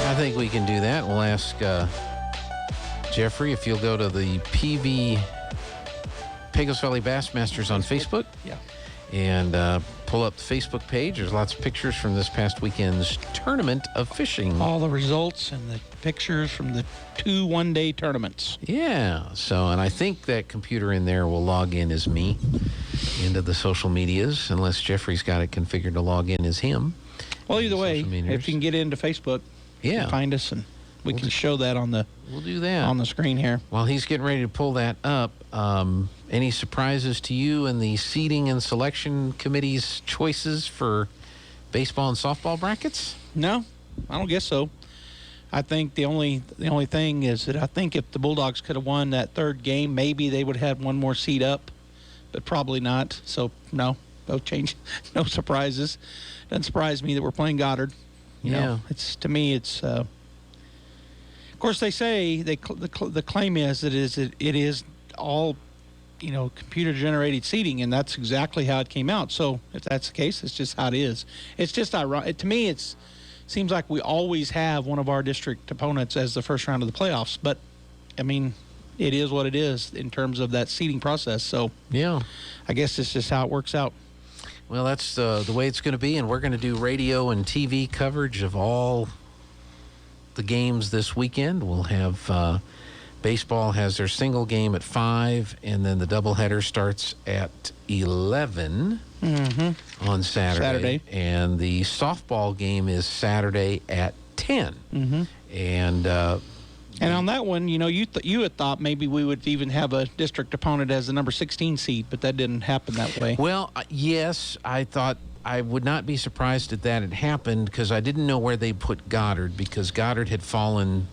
I think we can do that. We'll ask Jeffrey if you'll go to the PV Pecos Valley Bassmasters on Facebook. Yeah. And pull up the Facebook page. There's lots of pictures from this past weekend's tournament of fishing. All the results and the pictures from the 2 one-day tournaments. Yeah. So, and I think that computer in there will log in as me into the social medias, unless Jeffrey's got it configured to log in as him. Well, either way, if you can get into Facebook, you can find us, and we can show that on the we'll do that on the screen here. While he's getting ready to pull that up, any surprises to you in the seating and selection committee's choices for baseball and softball brackets? No, I don't guess so. I think the only thing is that I think if the Bulldogs could have won that third game, maybe they would have had one more seat up, but probably not. So no change, no surprises. Doesn't surprise me that we're playing Goddard. You know, it's to me, it's. Of course, they say the claim is that it is all, computer generated seating, and that's exactly how it came out. So if that's the case, it's just how it is. It's just ironic to me. It seems like we always have one of our district opponents as the first round of the playoffs, but I mean, it is what it is in terms of that seating process. So yeah, I guess it's just how it works out. Well, that's the way it's going to be, and we're going to do radio and TV coverage of all the games this weekend. We'll have baseball has their single game at 5, and then the doubleheader starts at 11 on Saturday. And the softball game is Saturday at 10. And on that one, you had thought maybe we would even have a district opponent as the number 16 seed, but that didn't happen that way. Well, yes, I thought I would not be surprised if that had happened because I didn't know where they put Goddard because Goddard had fallen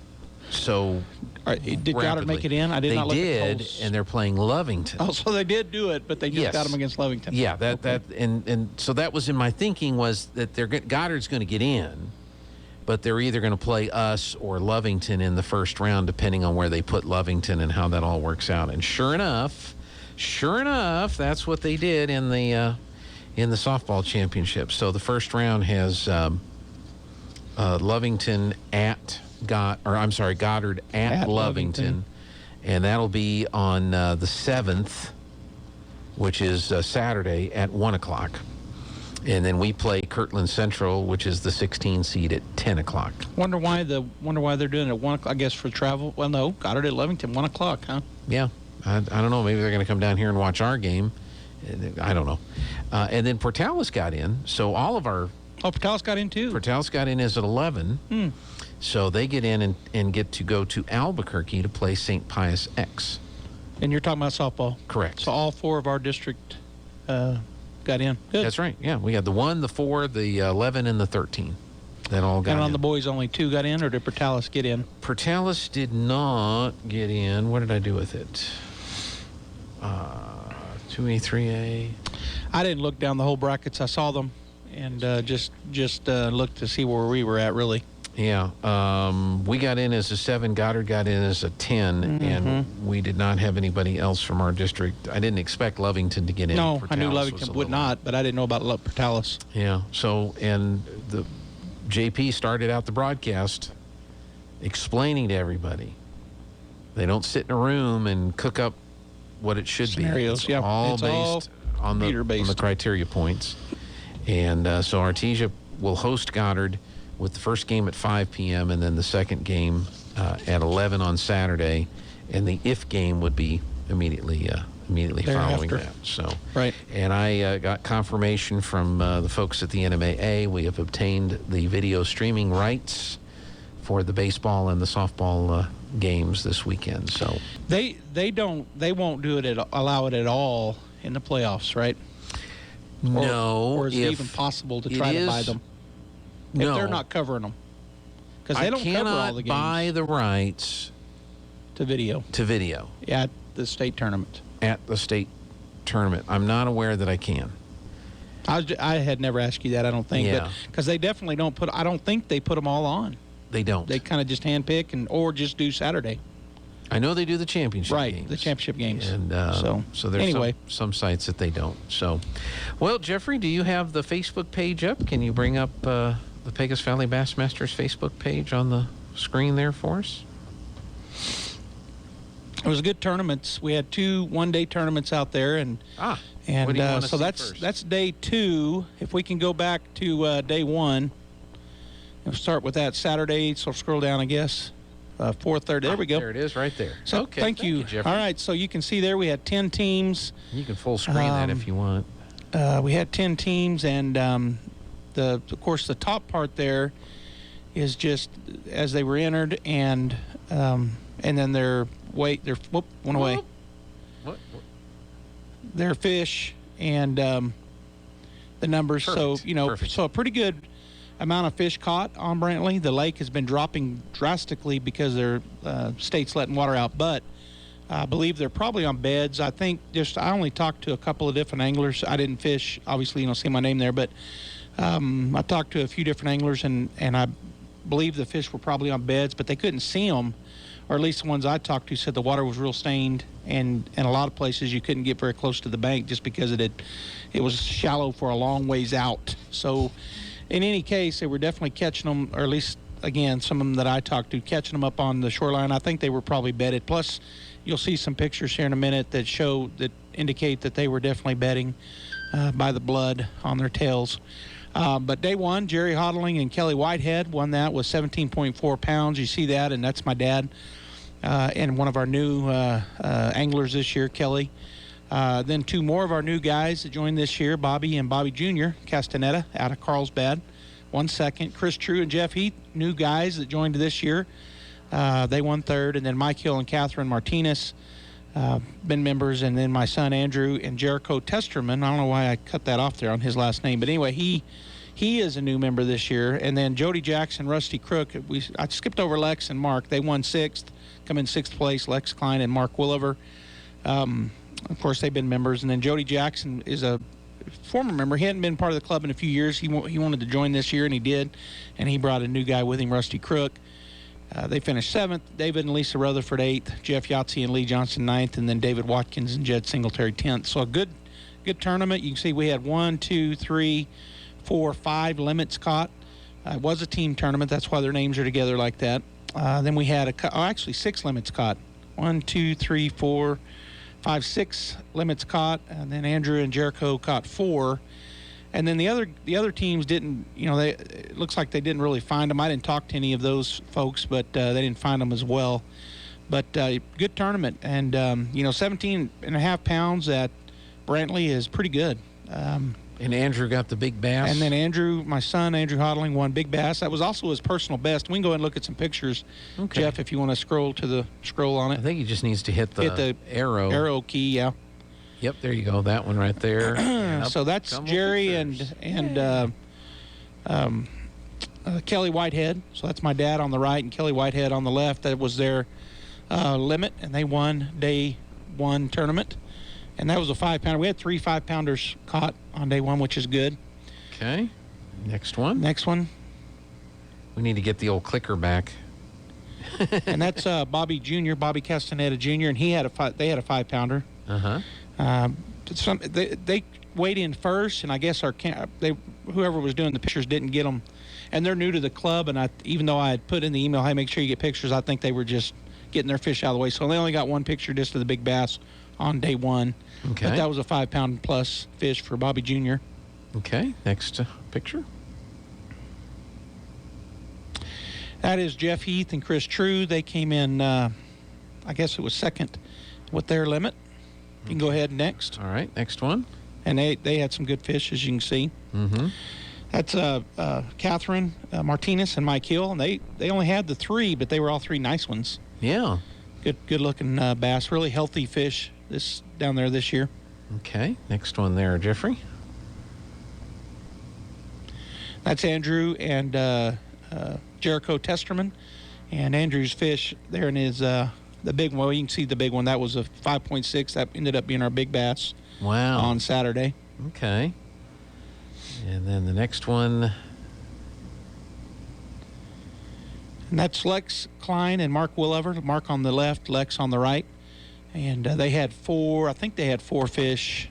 so did rapidly. Goddard make it in? I did not look at the polls. And they're playing Lovington. Oh, so they did do it, but they just got them against Lovington. Yeah, and so that was in my thinking was that Goddard's going to get in, but they're either going to play us or Lovington in the first round, depending on where they put Lovington and how that all works out. And sure enough, that's what they did in the softball championship. So the first round has Lovington at Goddard at Lovington, and that'll be on the 7th, which is Saturday at 1:00. And then we play Kirtland Central, which is the 16 seed at 10 o'clock. Wonder why they're doing it at 1 o'clock, I guess, for travel. Well, no, Goddard at Lovington, 1 o'clock, huh? Yeah. I don't know. Maybe they're going to come down here and watch our game. I don't know. And then Portales got in. So all of our... Oh, Portales got in, too. Portales got in as at 11. So they get in and get to go to Albuquerque to play St. Pius X. And you're talking about softball? Correct. So all 4 of our district... got in. Good. That's right. Yeah, we had the 1, the 4, the 11, and the 13. That all got in. And on the boys, only 2 got in, or did Portales get in? Portales did not get in. What did I do with it? 2A, 3A. I didn't look down the whole brackets. I saw them and just looked to see where we were at, really. Yeah. We got in as a 7. Goddard got in as a 10, and we did not have anybody else from our district. I didn't expect Lovington to get in. No, Portales I knew Lovington would not, but I didn't know about Portales. Yeah. So, and the JP started out the broadcast explaining to everybody they don't sit in a room and cook up what it should Scenarios, be. It's all based on the criteria points. And so Artesia will host Goddard with the first game at 5 p.m. and then the second game at 11 on Saturday, and the if game would be immediately following that. So, right. And I got confirmation from the folks at the NMAA. We have obtained the video streaming rights for the baseball and the softball games this weekend. So they won't allow it at all in the playoffs, right? No. Or is it even possible to try to buy them? If they're not covering them. Because they don't cover all the games. I cannot buy the rights to video. At the state tournament. I'm not aware that I can. I had never asked you that, I don't think. Yeah. Because they definitely don't I don't think they put them all on. They don't. They kind of just handpick or just do Saturday. I know they do the championship games. Right, the championship games. And so there's some sites that they don't. So, well, Jeffrey, do you have the Facebook page up? Can you bring up the the Pecos Valley Bassmasters Facebook page on the screen there for us? It was good tournaments. We had 2 one-day tournaments out there, and what do you want to so see that's first? that's day 2. If we can go back to day 1, we'll start with that Saturday. So scroll down, I guess. 4:30. There we go. There it is, right there. So okay, thank you, Jeffrey. All right, so you can see there we had 10 teams. You can full screen that if you want. We had 10 teams, and of course the top part there is just as they were entered, and then their weight, went away. What? Their fish and the numbers. Perfect. So Perfect. so a pretty good amount of fish caught on Brantley. The lake has been dropping drastically because their state's letting water out, but I believe they're probably on beds. I think I only talked to a couple of different anglers. I didn't fish, obviously you don't see my name there, but I talked to a few different anglers, and I believe the fish were probably on beds, but they couldn't see them, or at least the ones I talked to said the water was real stained, and in a lot of places you couldn't get very close to the bank just because it was shallow for a long ways out. So in any case, they were definitely catching them, or at least, again, some of them that I talked to, catching them up on the shoreline. I think they were probably bedded. Plus, you'll see some pictures here in a minute that indicate that they were definitely bedding by the blood on their tails. But day 1, Jerry Houghtaling and Kelly Whitehead won that with 17.4 pounds. You see that, and that's my dad and one of our new anglers this year, Kelly. Then 2 more of our new guys that joined this year, Bobby and Bobby Jr. Castaneda out of Carlsbad, 1 second. Chris True and Jeff Heath, new guys that joined this year. They won 3rd. And then Mike Hill and Catherine Martinez, been members. And then my son Andrew and Jericho Testerman. I don't know why I cut that off there on his last name. But anyway, he is a new member this year. And then Jody Jackson, Rusty Crook. I skipped over Lex and Mark. They won 6th, come in 6th place, Lex Klein and Mark Williver. Of course, they've been members. And then Jody Jackson is a former member. He hadn't been part of the club in a few years. He wanted to join this year, and he did. And he brought a new guy with him, Rusty Crook. They finished 7th. David and Lisa Rutherford 8th. Jeff Yahtzee and Lee Johnson 9th. And then David Watkins and Jed Singletary 10th. So a good tournament. You can see we had 1, 2, 3, 4, 5 limits caught. It was a team tournament. That's why their names are together like that. Then we had actually 6 limits caught. 1, 2, 3, 4, 5, 6 limits caught, and then Andrew and Jericho caught 4. And then the other teams didn't, it looks like they didn't really find them. I didn't talk to any of those folks, but they didn't find them as well. But good tournament, and 17.5 pounds at Brantley is pretty good. And Andrew got the big bass. And then Andrew, my son, Andrew Houghtaling, won big bass. That was also his personal best. We can go ahead and look at some pictures, okay. Jeff, if you want to scroll on it. I think he just needs to hit the arrow. Arrow key, yeah. Yep, there you go. That one right there. So that's Jerry and Kelly Whitehead. So that's my dad on the right and Kelly Whitehead on the left. That was their limit, and they won day 1 tournament. And that was a 5-pounder. We had 3 5-pounders caught on day 1, which is good. Okay. Next one. We need to get the old clicker back. And that's Bobby Jr., Bobby Castaneda Jr., and they had a 5-pounder. Uh-huh. They weighed in first, and I guess whoever was doing the pictures didn't get them. And they're new to the club, and even though I had put in the email, hey, make sure you get pictures, I think they were just getting their fish out of the way. So they only got 1 picture just of the big bass on day 1. Okay. But that was a 5-pound plus fish for Bobby Jr. Okay, next picture. That is Jeff Heath and Chris True. They came in, I guess it was 2nd with their limit. You can go ahead next. All right, next one. And they had some good fish, as you can see. Mm-hmm. That's Catherine Martinez and Mike Hill. And they only had the 3, but they were all 3 nice ones. Yeah. Good looking bass. Really healthy fish down there this year. Okay, next one there, Jeffrey. That's Andrew and Jericho Testerman. And Andrew's fish there in his the big one. Well, you can see the big one. That was a 5.6. That ended up being our big bass. Wow. On Saturday. Okay. And then the next one. And that's Lex Klein and Mark Williver. Mark on the left, Lex on the right. And they had 4 fish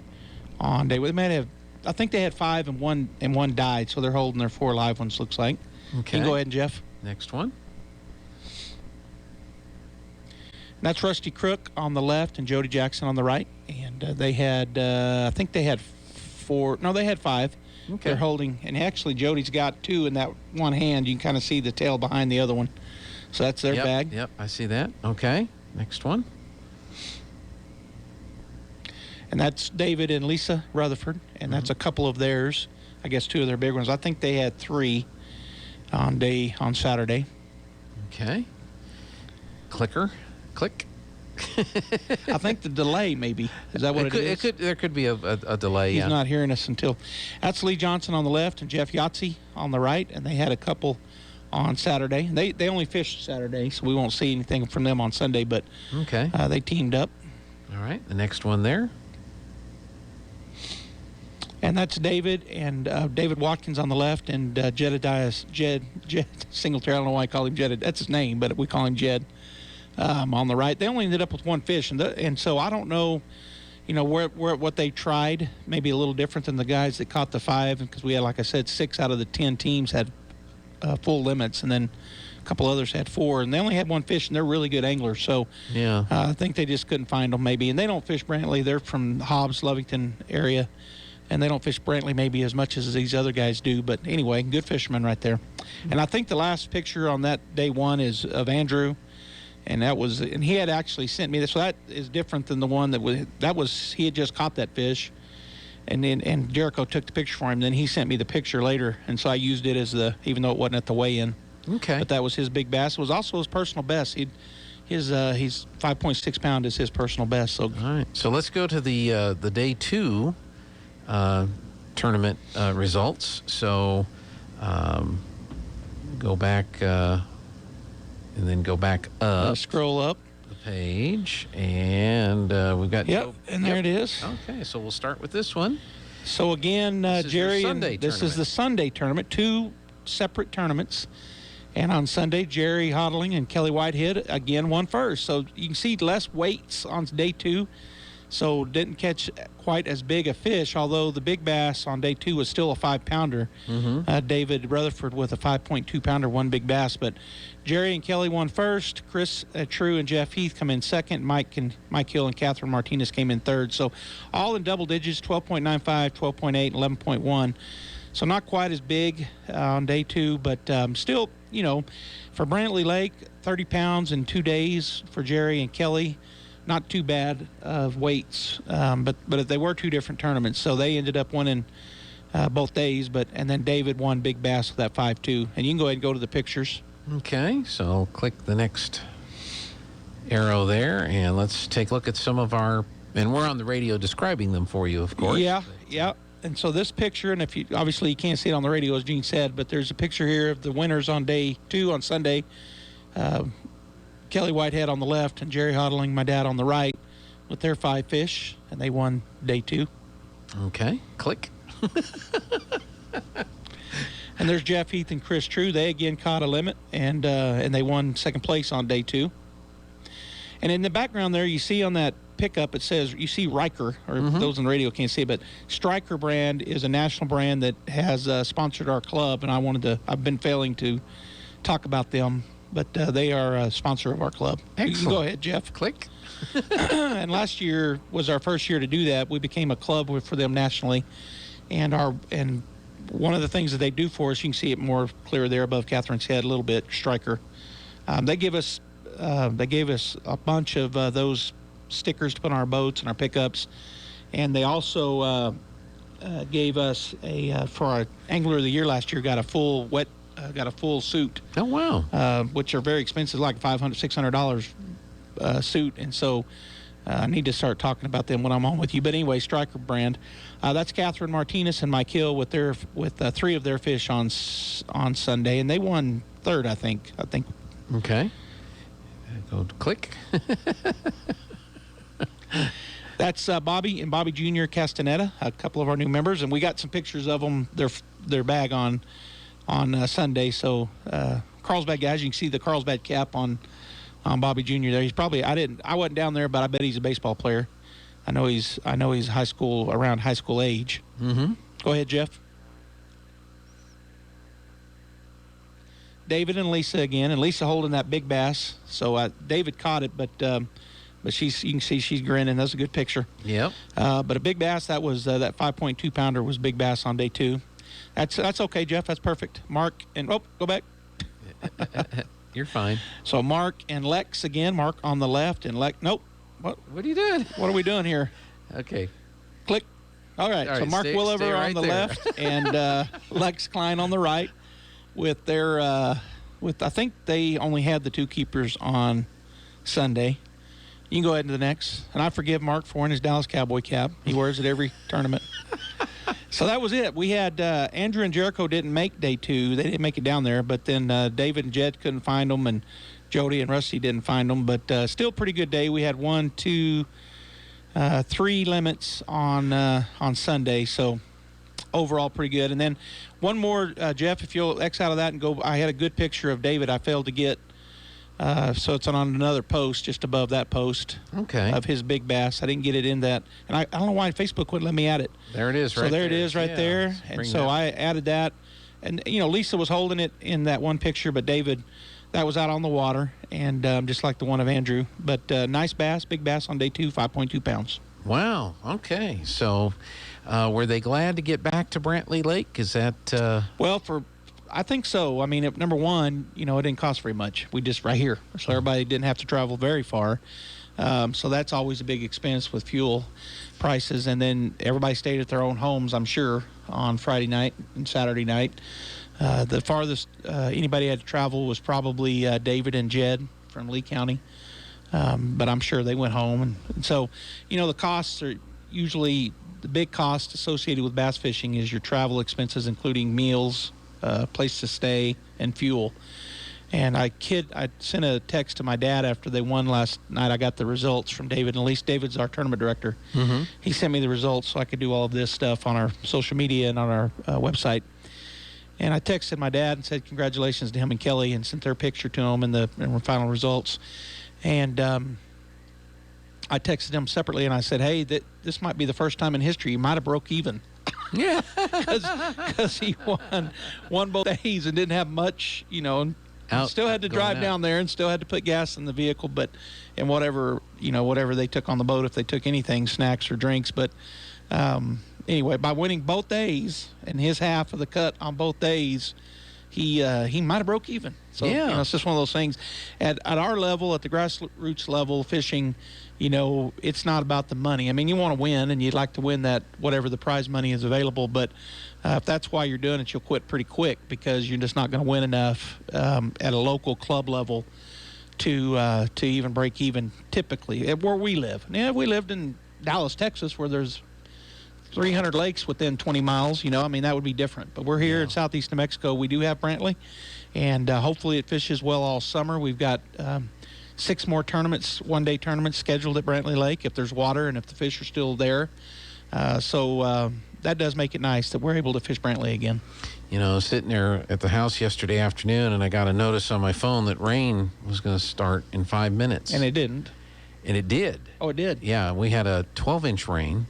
on day. They might have I think they had 5 and one died, so they're holding their 4 live ones. Looks like. Okay. You can go ahead, Jeff. Next one. That's Rusty Crook on the left and Jody Jackson on the right. And they had, I think they had 4. No, they had 5. Okay. They're holding, and actually Jody's got 2 in that one hand. You can kind of see the tail behind the other one. So that's their bag. Yep, I see that. Okay. Next one. And that's David and Lisa Rutherford, and that's a couple of theirs. I guess 2 of their big ones. I think they had 3 on Saturday. Okay. Clicker. Click. I think the delay maybe. Is that what it is? There could be a delay. He's not hearing us until. That's Lee Johnson on the left and Jeff Yahtzee on the right, and they had a couple on Saturday. They only fished Saturday, so we won't see anything from them on Sunday, but Okay. they teamed up. All right. The next one there. And that's David and David Watkins on the left and Jedediah Jed Singletary. I don't know why I call him Jed. That's his name, but we call him Jed on the right. They only ended up with 1 fish, and so I don't know, what they tried. Maybe a little different than the guys that caught the 5, because we had, like I said, 6 out of the 10 teams had full limits, and then a couple others had 4, and they only had 1 fish, and they're really good anglers. So Yeah. I think they just couldn't find them maybe, and they don't fish Brantley. They're from Hobbs, Lovington area. And they don't fish Brantley maybe as much as these other guys do. But anyway, good fishermen right there. And I think the last picture on that day 1 is of Andrew. And he had actually sent me this. So that is different than the one he had just caught that fish. And Jericho took the picture for him. Then he sent me the picture later. And so I used it even though it wasn't at the weigh-in. Okay. But that was his big bass. It was also his personal best. He's 5.6 pound is his personal best. So All right. So let's go to the day 2 tournament results. So go back and then go back up scroll up the page, and we've got there it is. Okay, so we'll start with this one. So again, This is Jerry, your Sunday this is the Sunday tournament, 2 separate tournaments. And on Sunday, Jerry Houghtaling and Kelly Whitehead again won first. So you can see less weights on day 2. So didn't catch quite as big a fish, although the big bass on day 2 was still a 5-pounder. David Rutherford with a 5.2-pounder, 1 big bass. But Jerry and Kelly won first. Chris True and Jeff Heath come in second. Mike Hill and Catherine Martinez came in third. So all in double digits, 12.95, 12.8, 11.1. So not quite as big on day 2, but still, for Brantley Lake, 30 pounds in 2 days for Jerry and Kelly. Not too bad of weights, but they were 2 different tournaments, so they ended up winning both days. And then David won big bass with that 5.2. And you can go ahead and go to the pictures. Okay, so click the next arrow there, and let's take a look at some of our. And we're on the radio describing them for you, of course. Yeah. And so this picture, and if you obviously you can't see it on the radio as Gene said, but there's a picture here of the winners on day 2 on Sunday. Kelly Whitehead on the left and Jerry Houghtaling, my dad, on the right with their 5 fish, and they won day 2. Okay, click. And there's Jeff Heath and Chris True. They again caught a limit, and they won second place on day 2. And in the background there, you see on that pickup, it says, you see Riker, or those on the radio can't see it, but Striker brand is a national brand that has sponsored our club, and I've been failing to talk about them, but they are a sponsor of our club. Excellent. You can go ahead, Jeff. Click. And last year was our first year to do that. We became a club for them nationally, and one of the things that they do for us, you can see it more clear there above Catherine's head a little bit, Striker. They gave us a bunch of those stickers to put on our boats and our pickups, and they also gave us for our Angler of the Year last year, got a full suit. Oh wow! Which are very expensive, like $500-$600 suit, and so I need to start talking about them when I'm on with you. But anyway, Striker brand. That's Catherine Martinez and Mike Hill with 3 of their fish on Sunday, and they won third, I think. Okay. Go to click. That's Bobby and Bobby Jr. Castaneda, a couple of our new members, and we got some pictures of them, their bag on Sunday. So Carlsbad guys, you can see the Carlsbad cap on Bobby Jr. there. He's probably I wasn't down there, but I bet he's a baseball player. I know he's around high school age. Go ahead, Jeff. David and Lisa again, and Lisa holding that big bass. So David caught it, but you can see she's grinning. That's a good picture. Yep. But a big bass, that was that 5.2 pounder was big bass on day 2. That's okay, Jeff. That's perfect. Mark and go back. You're fine. So Mark and Lex again. Mark on the left and Lex. Nope. What are you doing? What are we doing here? Okay. Click. All right. So Mark Williver stay right on the there. left and Lex Klein on the right. With their, I think they only had the 2 keepers on Sunday. You can go ahead to the next. And I forgive Mark for wearing his Dallas Cowboy cap. He wears it every tournament. So that was it. We had Andrew and Jericho didn't make day 2. They didn't make it down there. But then David and Jed couldn't find them, and Jody and Rusty didn't find them. But still pretty good day. We had 1, 2, 3 limits on Sunday. So overall pretty good. And then one more, Jeff, if you'll X out of that and go, I had a good picture of David I failed to get. So it's on another post just above that post of his big bass. I didn't get it in that. And I don't know why Facebook wouldn't let me add it. There it is so there. It is right there. And so I added that. And, Lisa was holding it in that one picture, but David, that was out on the water, and just like the one of Andrew. But nice bass, big bass on day 2, 5.2 pounds. Wow. Okay. So were they glad to get back to Brantley Lake? Is that... Well, I think so. I mean, number one, it didn't cost very much. We just right here. So everybody didn't have to travel very far. So that's always a big expense with fuel prices. And then everybody stayed at their own homes, I'm sure, on Friday night and Saturday night. The farthest anybody had to travel was probably David and Jed from Lee County. But I'm sure they went home. And so, the costs are usually the big cost associated with bass fishing is your travel expenses, including meals, place to stay, and fuel. And I sent a text to my dad after they won last night. I got the results from David, and at least David's our tournament director. Mm-hmm. He sent me the results so I could do all of this stuff on our social media and on our website. And I texted my dad and said congratulations to him and Kelly and sent their picture to him and the final results. And I texted him separately and I said, hey, this might be the first time in history you might have broke even. Yeah. Because he won both days and didn't have much, and still had to drive down there and still had to put gas in the vehicle, and whatever they took on the boat, if they took anything, snacks or drinks. But anyway, by winning both days and his half of the cut on both days, he might have broke even. So it's just one of those things. At our level, at the grassroots level, fishing, it's not about the money. I mean, you want to win, and you'd like to win that whatever the prize money is available. But if that's why you're doing it, you'll quit pretty quick because you're just not going to win enough at a local club level to even break even. Typically, where we live. Yeah, we lived in Dallas, Texas, where there's 300 lakes within 20 miles. That would be different. But we're here in southeast New Mexico. We do have Brantley, and hopefully it fishes well all summer. We've got 6 more tournaments, one-day tournaments scheduled at Brantley Lake if there's water and if the fish are still there. So that does make it nice that we're able to fish Brantley again. Sitting there at the house yesterday afternoon, and I got a notice on my phone that rain was going to start in 5 minutes. And it didn't. And it did. Oh, it did? Yeah, we had a 12-inch rain.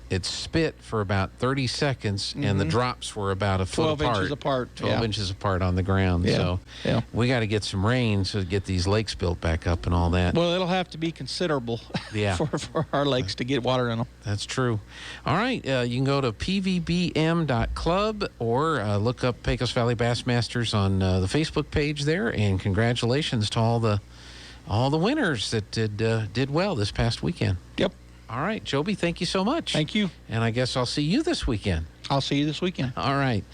It spit for about 30 seconds, and the drops were about a foot apart. 12 inches apart. 12 inches apart on the ground. Yeah. So we got to get some rain to get these lakes built back up and all that. Well, it'll have to be considerable for our lakes to get water in them. That's true. All right. You can go to pvbm.club or look up Pecos Valley Bassmasters on the Facebook page there. And congratulations to all the winners that did well this past weekend. Yep. All right, Joby, thank you so much. Thank you. And I guess I'll see you this weekend. I'll see you this weekend. All right.